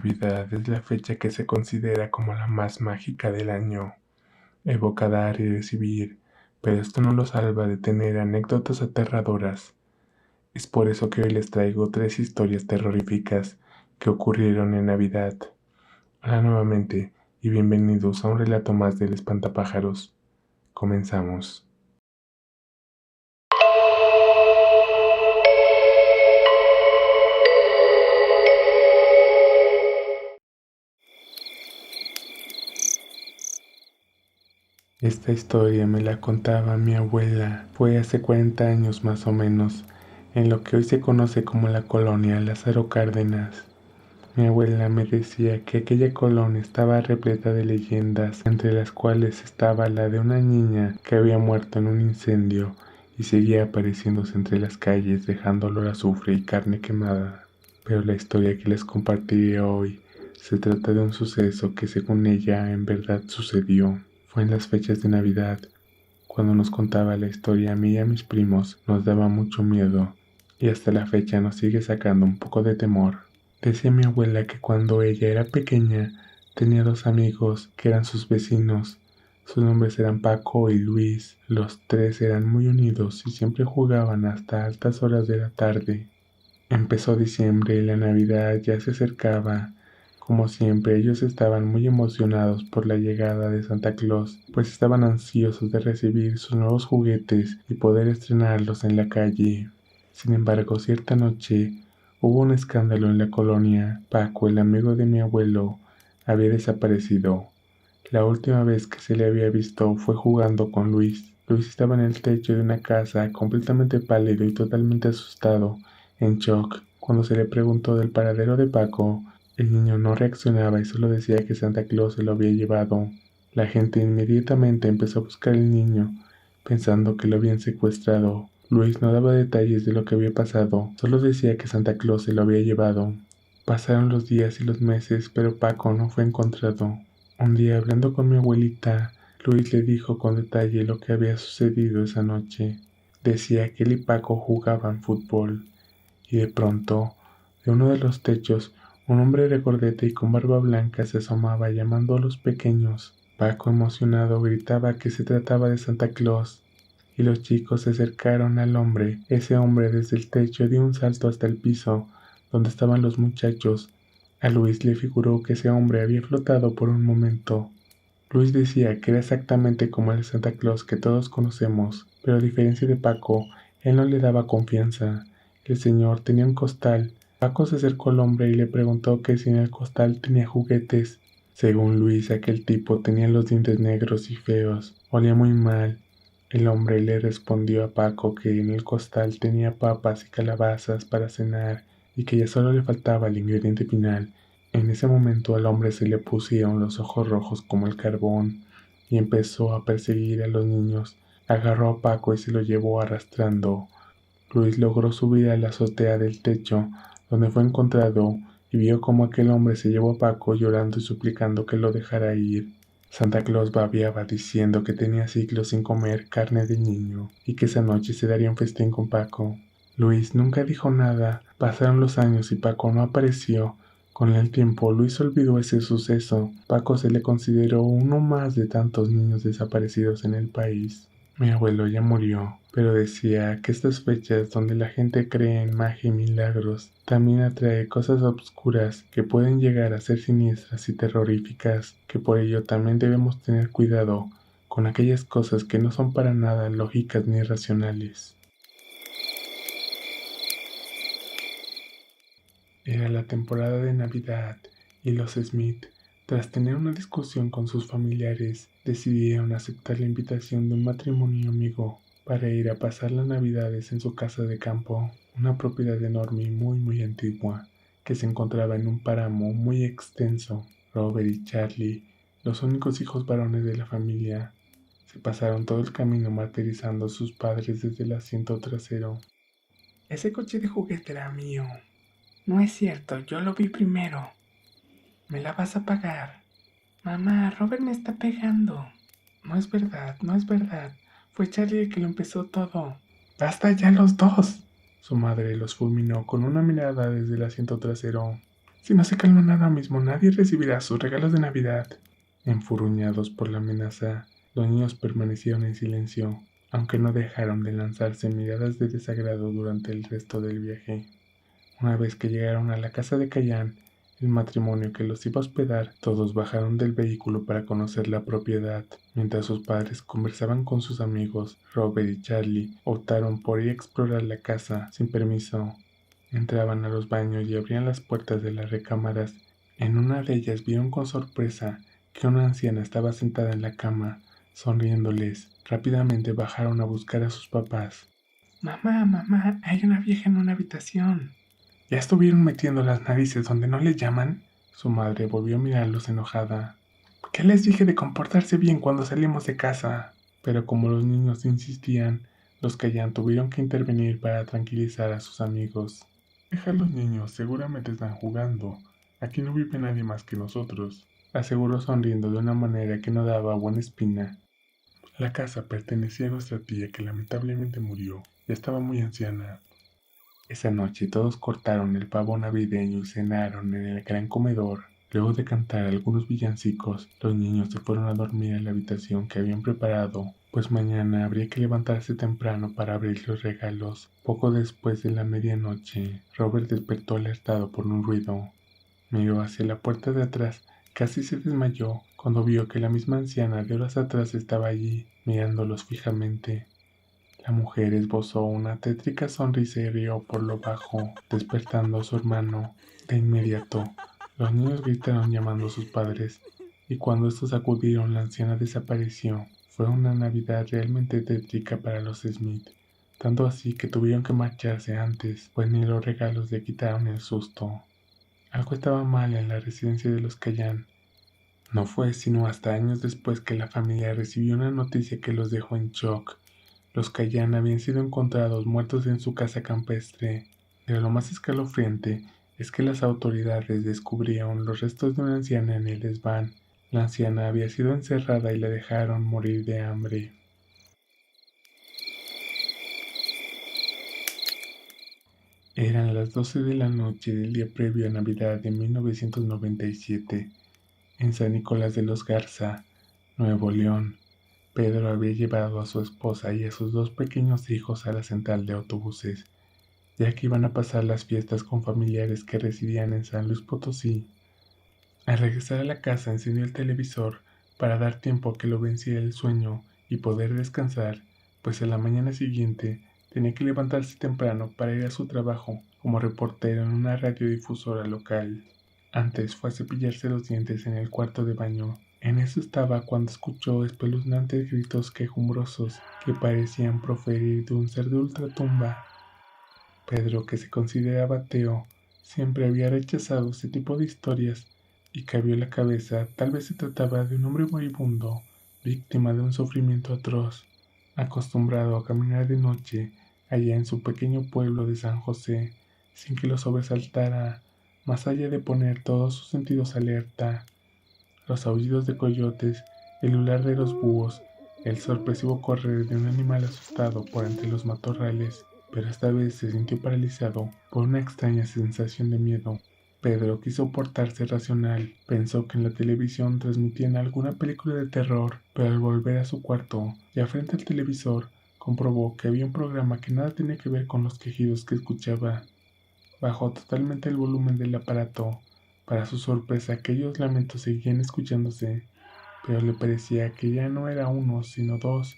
Navidad es la fecha que se considera como la más mágica del año. Evoca dar y recibir, pero esto no lo salva de tener anécdotas aterradoras. Es por eso que hoy les traigo 3 historias terroríficas que ocurrieron en Navidad. Hola nuevamente y bienvenidos a un relato más del Espantapájaros. Comenzamos. Esta historia me la contaba mi abuela. Fue hace 40 años más o menos, en lo que hoy se conoce como la colonia Lázaro Cárdenas. Mi abuela me decía que aquella colonia estaba repleta de leyendas, entre las cuales estaba la de una niña que había muerto en un incendio y seguía apareciéndose entre las calles dejando olor a azufre y carne quemada. Pero la historia que les compartiré hoy se trata de un suceso que según ella en verdad sucedió. Fue en las fechas de Navidad. Cuando nos contaba la historia a mí y a mis primos nos daba mucho miedo y hasta la fecha nos sigue sacando un poco de temor. Decía mi abuela que cuando ella era pequeña tenía 2 amigos que eran sus vecinos. Sus nombres eran Paco y Luis. Los 3 eran muy unidos y siempre jugaban hasta altas horas de la tarde. Empezó diciembre y la Navidad ya se acercaba. Como siempre, ellos estaban muy emocionados por la llegada de Santa Claus, pues estaban ansiosos de recibir sus nuevos juguetes y poder estrenarlos en la calle. Sin embargo, cierta noche hubo un escándalo en la colonia. Paco, el amigo de mi abuelo, había desaparecido. La última vez que se le había visto fue jugando con Luis. Luis estaba en el techo de una casa, completamente pálido y totalmente asustado, en shock. Cuando se le preguntó del paradero de Paco, el niño no reaccionaba y solo decía que Santa Claus se lo había llevado. La gente inmediatamente empezó a buscar al niño, pensando que lo habían secuestrado. Luis no daba detalles de lo que había pasado, solo decía que Santa Claus se lo había llevado. Pasaron los días y los meses, pero Paco no fue encontrado. Un día, hablando con mi abuelita, Luis le dijo con detalle lo que había sucedido esa noche. Decía que él y Paco jugaban fútbol, y de pronto, de uno de los techos, un hombre regordete y con barba blanca se asomaba llamando a los pequeños. Paco, emocionado, gritaba que se trataba de Santa Claus, y los chicos se acercaron al hombre. Ese hombre desde el techo dio un salto hasta el piso, donde estaban los muchachos. A Luis le figuró que ese hombre había flotado por un momento. Luis decía que era exactamente como el Santa Claus que todos conocemos, pero a diferencia de Paco, él no le daba confianza. El señor tenía un costal. Paco se acercó al hombre y le preguntó que si en el costal tenía juguetes. Según Luis, aquel tipo tenía los dientes negros y feos, olía muy mal. El hombre le respondió a Paco que en el costal tenía papas y calabazas para cenar y que ya solo le faltaba el ingrediente final. En ese momento al hombre se le pusieron los ojos rojos como el carbón y empezó a perseguir a los niños. Agarró a Paco y se lo llevó arrastrando. Luis logró subir a la azotea del techo, donde fue encontrado, y vio cómo aquel hombre se llevó a Paco llorando y suplicando que lo dejara ir. Santa Claus babeaba diciendo que tenía siglos sin comer carne de niño y que esa noche se daría un festín con Paco. Luis nunca dijo nada. Pasaron los años y Paco no apareció. Con el tiempo, Luis olvidó ese suceso. Paco se le consideró uno más de tantos niños desaparecidos en el país. Mi abuelo ya murió, pero decía que estas fechas donde la gente cree en magia y milagros también atrae cosas obscuras que pueden llegar a ser siniestras y terroríficas, que por ello también debemos tener cuidado con aquellas cosas que no son para nada lógicas ni racionales. Era la temporada de Navidad y los Smith, tras tener una discusión con sus familiares, decidieron aceptar la invitación de un matrimonio amigo para ir a pasar las Navidades en su casa de campo, una propiedad enorme y muy antigua, que se encontraba en un páramo muy extenso. Robert y Charlie, los únicos hijos varones de la familia, se pasaron todo el camino martirizando a sus padres desde el asiento trasero. Ese coche de juguete era mío. No es cierto, yo lo vi primero. Me la vas a pagar. Mamá, Robert me está pegando. No es verdad, no es verdad. Fue Charlie el que lo empezó todo. ¡Basta ya los dos! Su madre los fulminó con una mirada desde el asiento trasero. Si no se calman ahora mismo, nadie recibirá sus regalos de Navidad. Enfurruñados por la amenaza, los niños permanecieron en silencio, aunque no dejaron de lanzarse miradas de desagrado durante el resto del viaje. Una vez que llegaron a la casa de Callan, el matrimonio que los iba a hospedar, todos bajaron del vehículo para conocer la propiedad. Mientras sus padres conversaban con sus amigos, Robert y Charlie optaron por ir a explorar la casa sin permiso. Entraban a los baños y abrían las puertas de las recámaras. En una de ellas vieron con sorpresa que una anciana estaba sentada en la cama, sonriéndoles. Rápidamente bajaron a buscar a sus papás. Mamá, mamá, hay una vieja en una habitación. ¿Ya estuvieron metiendo las narices donde no les llaman? Su madre volvió a mirarlos enojada. ¿Qué les dije de comportarse bien cuando salimos de casa? Pero como los niños insistían, los Callan tuvieron que intervenir para tranquilizar a sus amigos. Deja a los niños, seguramente están jugando. Aquí no vive nadie más que nosotros, aseguró sonriendo de una manera que no daba buena espina. La casa pertenecía a nuestra tía que lamentablemente murió. Ya estaba muy anciana. Esa noche todos cortaron el pavo navideño y cenaron en el gran comedor. Luego de cantar algunos villancicos, los niños se fueron a dormir en la habitación que habían preparado, pues mañana habría que levantarse temprano para abrir los regalos. Poco después de la medianoche, Robert despertó alertado por un ruido. Miró hacia la puerta de atrás, casi se desmayó cuando vio que la misma anciana de horas atrás estaba allí, mirándolos fijamente. La mujer esbozó una tétrica sonrisa y rió por lo bajo, despertando a su hermano. De inmediato, los niños gritaron llamando a sus padres, y cuando estos acudieron, la anciana desapareció. Fue una Navidad realmente tétrica para los Smith, tanto así que tuvieron que marcharse antes, pues ni los regalos le quitaron el susto. Algo estaba mal en la residencia de los Callan. No fue sino hasta años después que la familia recibió una noticia que los dejó en shock. Los Callan habían sido encontrados muertos en su casa campestre, pero lo más escalofriante es que las autoridades descubrieron los restos de una anciana en el desván. La anciana había sido encerrada y la dejaron morir de hambre. Eran las 12 de la noche del día previo a Navidad de 1997, en San Nicolás de los Garza, Nuevo León. Pedro había llevado a su esposa y a sus dos pequeños hijos a la central de autobuses, ya que iban a pasar las fiestas con familiares que residían en San Luis Potosí. Al regresar a la casa encendió el televisor para dar tiempo a que lo venciera el sueño y poder descansar, pues a la mañana siguiente tenía que levantarse temprano para ir a su trabajo como reportero en una radiodifusora local. Antes fue a cepillarse los dientes en el cuarto de baño. En eso estaba cuando escuchó espeluznantes gritos quejumbrosos que parecían proferir de un ser de ultratumba. Pedro, que se consideraba ateo, siempre había rechazado ese tipo de historias y cavió la cabeza. Tal vez se trataba de un hombre moribundo, víctima de un sufrimiento atroz, acostumbrado a caminar de noche allá en su pequeño pueblo de San José, sin que lo sobresaltara, más allá de poner todos sus sentidos alerta. Los aullidos de coyotes, el ular de los búhos, el sorpresivo correr de un animal asustado por entre los matorrales, pero esta vez se sintió paralizado por una extraña sensación de miedo. Pedro quiso portarse racional, pensó que en la televisión transmitían alguna película de terror, pero al volver a su cuarto, ya frente al televisor, comprobó que había un programa que nada tenía que ver con los quejidos que escuchaba. Bajó totalmente el volumen del aparato. Para su sorpresa, aquellos lamentos seguían escuchándose, pero le parecía que ya no era uno, sino dos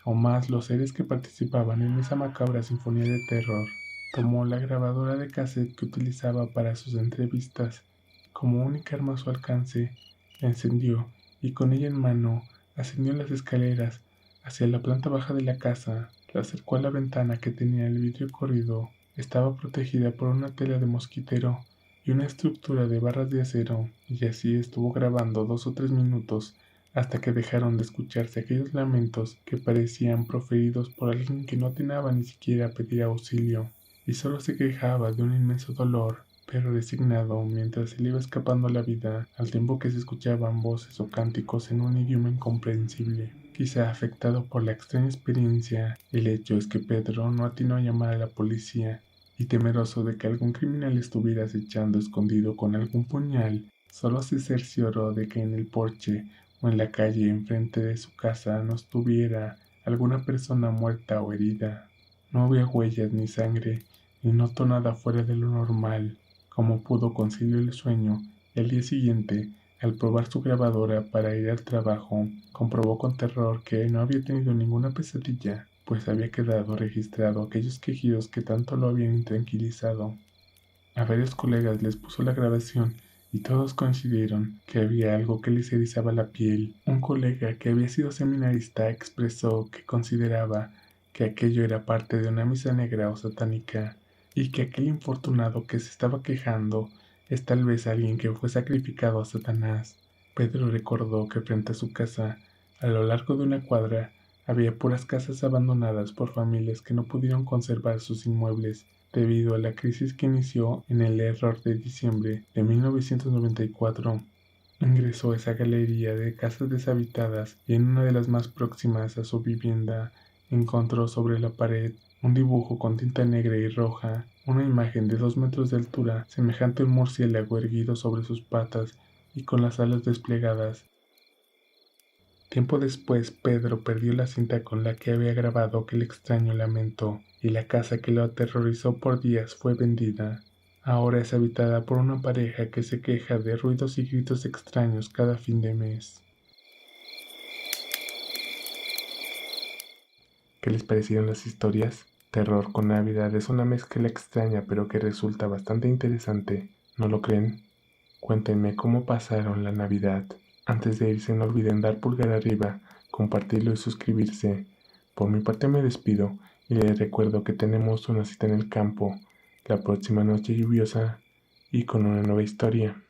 o más los seres que participaban en esa macabra sinfonía de terror. Tomó la grabadora de cassette que utilizaba para sus entrevistas. Como única arma a su alcance, la encendió y con ella en mano ascendió las escaleras hacia la planta baja de la casa. La acercó a la ventana que tenía el vidrio corrido. Estaba protegida por una tela de mosquitero y una estructura de barras de acero, y así estuvo grabando 2 o 3 minutos hasta que dejaron de escucharse aquellos lamentos que parecían proferidos por alguien que no atinaba ni siquiera a pedir auxilio, y solo se quejaba de un inmenso dolor, pero resignado, mientras se le iba escapando la vida, al tiempo que se escuchaban voces o cánticos en un idioma incomprensible. Quizá afectado por la extraña experiencia, el hecho es que Pedro no atinó a llamar a la policía, y temeroso de que algún criminal estuviera acechando escondido con algún puñal, solo se cercioró de que en el porche o en la calle enfrente de su casa no estuviera alguna persona muerta o herida. No había huellas ni sangre, ni notó nada fuera de lo normal. Como pudo conciliar el sueño, y al día siguiente, al probar su grabadora para ir al trabajo, comprobó con terror que no había tenido ninguna pesadilla, pues había quedado registrado aquellos quejidos que tanto lo habían intranquilizado. A varios colegas les puso la grabación y todos coincidieron que había algo que les erizaba la piel. Un colega que había sido seminarista expresó que consideraba que aquello era parte de una misa negra o satánica, y que aquel infortunado que se estaba quejando es tal vez alguien que fue sacrificado a Satanás. Pedro recordó que frente a su casa, a lo largo de una cuadra, había puras casas abandonadas por familias que no pudieron conservar sus inmuebles debido a la crisis que inició en el error de diciembre de 1994. Ingresó a esa galería de casas deshabitadas y en una de las más próximas a su vivienda encontró sobre la pared un dibujo con tinta negra y roja, una imagen de 2 metros de altura, semejante a un murciélago erguido sobre sus patas y con las alas desplegadas. Tiempo después, Pedro perdió la cinta con la que había grabado aquel extraño lamento, y la casa que lo aterrorizó por días fue vendida. Ahora es habitada por una pareja que se queja de ruidos y gritos extraños cada fin de mes. ¿Qué les parecieron las historias? Terror con Navidad es una mezcla extraña pero que resulta bastante interesante, ¿no lo creen? Cuéntenme cómo pasaron la Navidad. Antes de irse no olviden dar pulgar arriba, compartirlo y suscribirse. Por mi parte me despido y les recuerdo que tenemos una cita en el campo la próxima noche lluviosa y con una nueva historia.